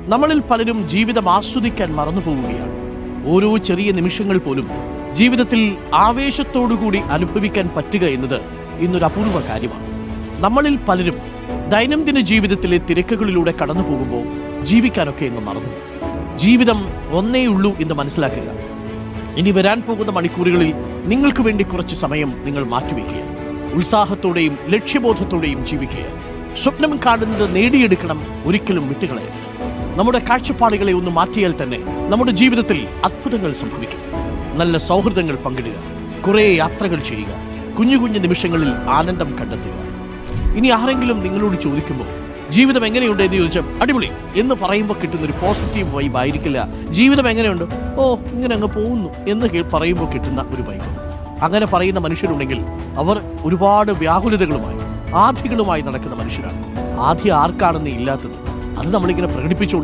നമ്മളിൽ പലരും ജീവിതം ആസ്വദിക്കാൻ മറന്നു പോവുകയാണ്. ഓരോ ചെറിയ നിമിഷങ്ങൾ പോലും ജീവിതത്തിൽ ആവേശത്തോടുകൂടി അനുഭവിക്കാൻ പറ്റുക എന്നത് ഇന്നൊരു അപൂർവ കാര്യമാണ്. നമ്മളിൽ പലരും ദൈനംദിന ജീവിതത്തിലെ തിരക്കുകളിലൂടെ കടന്നു പോകുമ്പോൾ ജീവിക്കാനൊക്കെ എന്ന് മറന്നു. ജീവിതം ഒന്നേ ഉള്ളൂ എന്ന് മനസ്സിലാക്കുക. ഇനി വരാൻ പോകുന്ന മണിക്കൂറുകളിൽ നിങ്ങൾക്ക് വേണ്ടി കുറച്ച് സമയം നിങ്ങൾ മാറ്റിവെക്കുക. ഉത്സാഹത്തോടെയും ലക്ഷ്യബോധത്തോടെയും ജീവിക്കുക. സ്വപ്നം കാണുന്നത് നേടിയെടുക്കണം, ഒരിക്കലും വിട്ടുകളയരുത്. നമ്മുടെ കാഴ്ചപ്പാടുകളെ ഒന്ന് മാറ്റിയാൽ തന്നെ നമ്മുടെ ജീവിതത്തിൽ അത്ഭുതങ്ങൾ സംഭവിക്കും. നല്ല സൗഹൃദങ്ങൾ പങ്കിടുക, കുറേ യാത്രകൾ ചെയ്യുക, കുഞ്ഞു കുഞ്ഞു നിമിഷങ്ങളിൽ ആനന്ദം കണ്ടെത്തുക. ഇനി ആരെങ്കിലും നിങ്ങളോട് ചോദിക്കുമ്പോൾ ജീവിതം എങ്ങനെയുണ്ട് എന്ന് ചോദിച്ചാൽ അടിപൊളി എന്ന് പറയുമ്പോൾ കിട്ടുന്ന ഒരു പോസിറ്റീവ് വൈബ് ആയിരിക്കില്ല ജീവിതം എങ്ങനെയുണ്ട്, ഓ ഇങ്ങനെ അങ്ങ് പോകുന്നു എന്ന് പറയുമ്പോൾ കിട്ടുന്ന ഒരു വൈബ്. അങ്ങനെ പറയുന്ന മനുഷ്യരുണ്ടെങ്കിൽ അവർ ഒരുപാട് വ്യാകുലതകളുമായി ആധികളുമായി നടക്കുന്ന മനുഷ്യരാണ്. ആദ്യം ആർക്കാണെന്ന് ഇല്ലാത്തത് അത് നമ്മളിങ്ങനെ പ്രകടിപ്പിച്ചുകൊണ്ട്